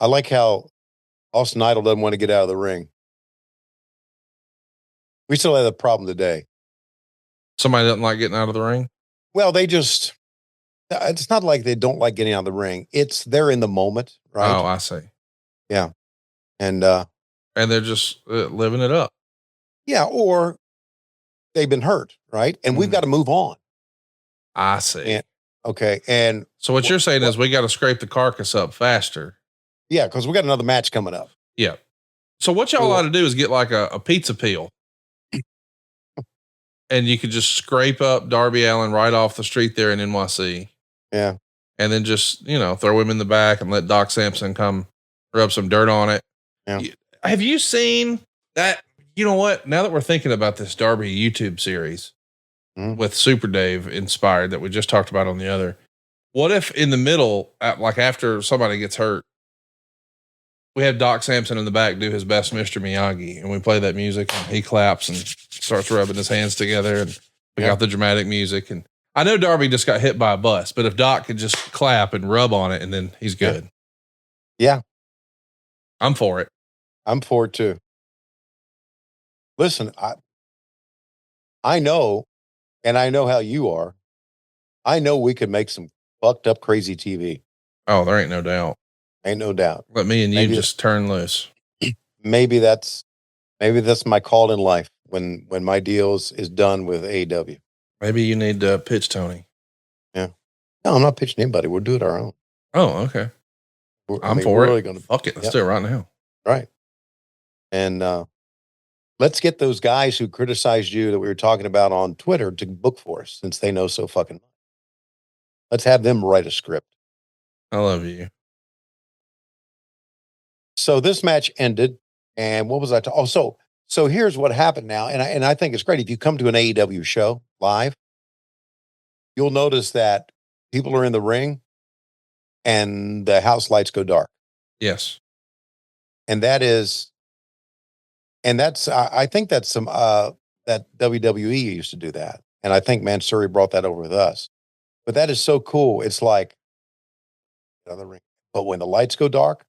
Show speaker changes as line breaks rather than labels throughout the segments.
I like how Austin Idol doesn't want to get out of the ring. We still have the problem today.
Somebody doesn't like getting out of the ring?
Well, it's not like they don't like getting out of the ring. It's they're in the moment, right?
Oh, I see.
Yeah. And
they're just living it up.
Yeah, or they've been hurt, right? And we've got to move on.
I see.
And
so what you're saying is we got to scrape the carcass up faster.
Yeah, because we got another match coming up.
Yeah. So what y'all ought to do is get like a pizza peel. And you could just scrape up Darby Allin right off the street there in NYC.
Yeah.
And then just, throw him in the back and let Doc Sampson come rub some dirt on it.
Yeah.
Have you seen that? You know what? Now that we're thinking about this Darby YouTube series with Super Dave inspired that we just talked about on the other, what if in the middle, like after somebody gets hurt, we have Doc Sampson in the back do his best Mr. Miyagi, and we play that music and he claps and starts rubbing his hands together, and we got the dramatic music. And I know Darby just got hit by a bus, but if Doc could just clap and rub on it, and then he's good.
Yeah.
I'm for it.
I'm for it too. Listen, I know, and I know how you are. I know we could make some fucked up crazy TV.
Oh, there ain't no doubt.
Ain't no doubt.
Let me and you just turn loose.
Maybe that's my call in life when my deal is done with AEW.
Maybe you need to pitch Tony.
Yeah. No, I'm not pitching anybody. We'll do it our own.
Oh, okay. I'm for it.
Really
Fuck it. Let's do it right now.
Right. And let's get those guys who criticized you that we were talking about on Twitter to book for us, since they know so fucking much. Let's have them write a script.
I love you.
So this match ended, and what was I talking? So here's what happened now, and I think it's great. If you come to an AEW show live, you'll notice that people are in the ring, and the house lights go dark.
Yes,
and that's I think that's some that WWE used to do that, and I think Mansouri brought that over with us. But that is so cool. It's like another ring, but when the lights go dark,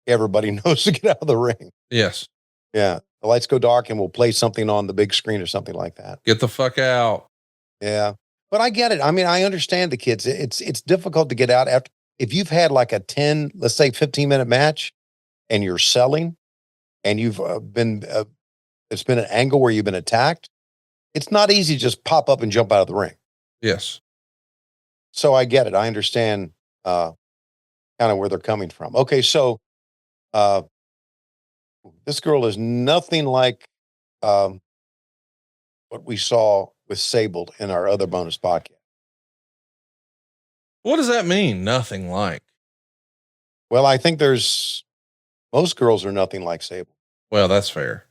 everybody knows to get out of the ring.
Yes.
Yeah. The lights go dark and we'll play something on the big screen or something like that.
Get the fuck out.
Yeah. But I get it. I mean, I understand the kids. It's difficult to get out after, if you've had like a 10, let's say 15-minute match and you're selling and you've it's been an angle where you've been attacked. It's not easy to just pop up and jump out of the ring.
Yes.
So I get it. I understand kind of where they're coming from. Okay. So, this girl is nothing like what we saw with Sabled in our other bonus podcast.
What does that mean? Nothing like?
Well, I think most girls are nothing like Sable.
Well, that's fair.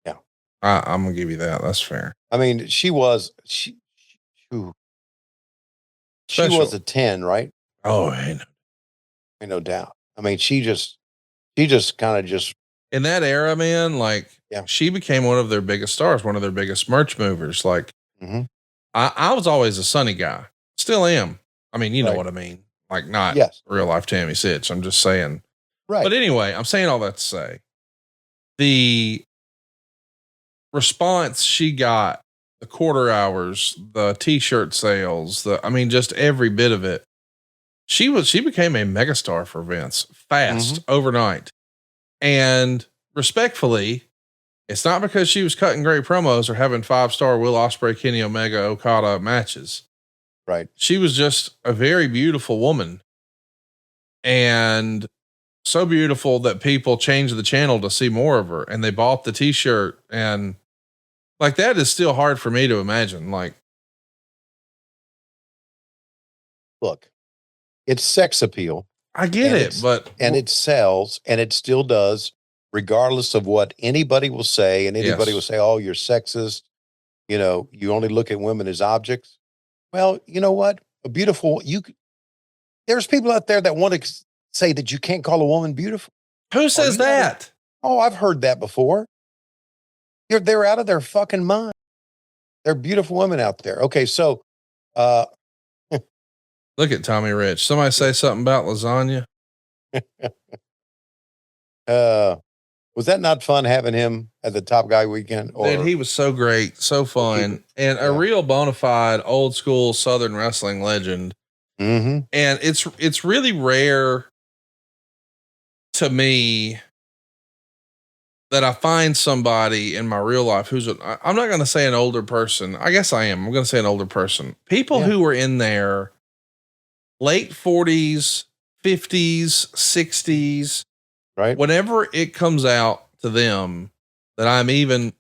Yeah.
I'm going to give you that. That's fair.
I mean, she was a 10, right?
Oh, ain't
no doubt. I mean, she just kind of just,
in that era, man, like she became one of their biggest stars, one of their biggest merch movers. Like I was always a Sunny guy, still am. I mean, you know what I mean? Like not real life Tammy Sitch. I'm just saying.
Right.
But anyway, I'm saying all that to say the response she got, the quarter hours, the t-shirt sales, just every bit of it. She became a megastar for Vince fast overnight. And respectfully, it's not because she was cutting great promos or having 5-star Will Ospreay, Kenny Omega, Okada matches.
Right.
She was just a very beautiful woman, and so beautiful that people changed the channel to see more of her, and they bought the t-shirt, and like, that is still hard for me to imagine. Like,
look, it's sex appeal.
I get it, but
it sells, and it still does, regardless of what anybody will say. And anybody will say, "Oh, you're sexist. You only look at women as objects." Well, you know what? There's people out there that want to say that you can't call a woman beautiful.
Who says that?
Oh, I've heard that before. They're out of their fucking mind. They're beautiful women out there. Okay, so
look at Tommy Rich. Somebody say something about lasagna.
Was that not fun having him at the Top Guy weekend?
Dude, he was so great, so fun, and a real bona fide old school Southern wrestling legend.
Mm-hmm.
And it's really rare to me that I find somebody in my real life who's I'm not going to say an older person. I guess I am. I'm going to say an older person. People who were in their late 40s, 50s, 60s,
right?
Whenever it comes out to them that I'm even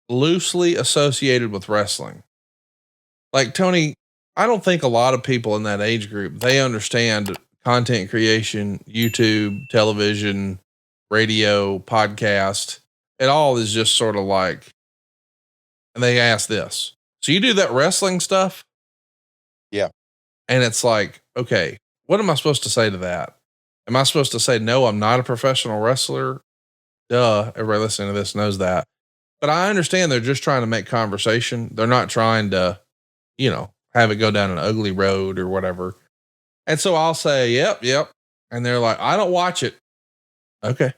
loosely associated with wrestling. Like Tony, I don't think a lot of people in that age group, they understand content creation, YouTube, television, radio, podcast. It all is just sort of like, and they ask this. So you do that wrestling stuff?
Yeah.
And it's like, okay, what am I supposed to say to that? Am I supposed to say, no, I'm not a professional wrestler? Duh. Everybody listening to this knows that. But I understand they're just trying to make conversation. They're not trying to, have it go down an ugly road or whatever. And so I'll say, yep. And they're like, I don't watch it. Okay.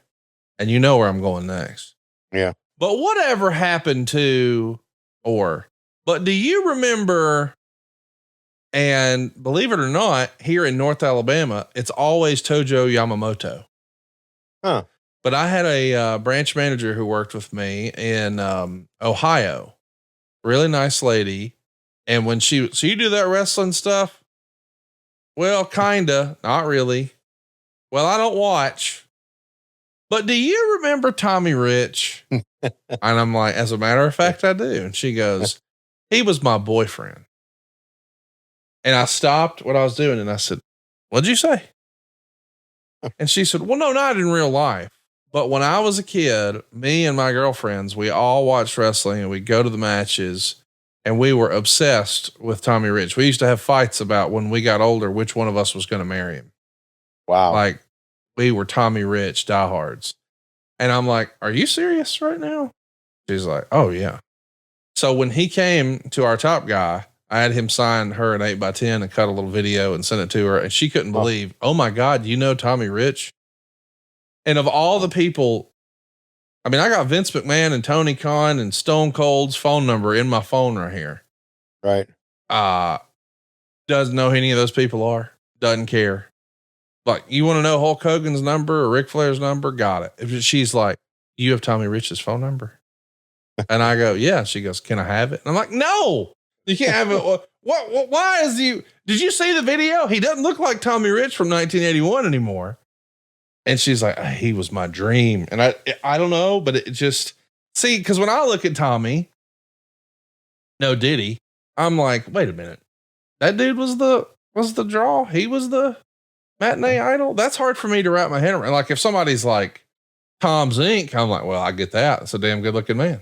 And you know where I'm going next.
Yeah.
But whatever happened to, but do you remember, and believe it or not, here in North Alabama, it's always Tojo Yamamoto.
Huh.
But I had a branch manager who worked with me in Ohio. Really nice lady. And when so you do that wrestling stuff? Well, kinda, not really. Well, I don't watch. But do you remember Tommy Rich? And I'm like, as a matter of fact, I do. And she goes, he was my boyfriend. And I stopped what I was doing and I said, what'd you say? And she said, well, no, not in real life. But when I was a kid, me and my girlfriends, we all watched wrestling and we'd go to the matches and we were obsessed with Tommy Rich. We used to have fights about when we got older, which one of us was going to marry him.
Wow.
Like we were Tommy Rich diehards. And I'm like, are you serious right now? She's like, oh yeah. So when he came to our Top Guy, I had him sign her an 8x10 and cut a little video and send it to her. And she couldn't believe, oh my God, Tommy Rich? And of all the people, I mean, I got Vince McMahon and Tony Khan and Stone Cold's phone number in my phone right here.
Right.
Doesn't know who any of those people are. Doesn't care. Like, you want to know Hulk Hogan's number or Ric Flair's number? Got it. If she's like, you have Tommy Rich's phone number? And I go, yeah. She goes, can I have it? And I'm like, no, you can't have it. Why did you see the video? He doesn't look like Tommy Rich from 1981 anymore. And she's like, he was my dream. And I don't know, but it just, cause when I look at Tommy, no Diddy, I'm like, wait a minute. That dude was the draw. He was the matinee idol. That's hard for me to wrap my head around. Like if somebody's like Tom Zink, I'm like, well, I get that. That's a damn good looking man.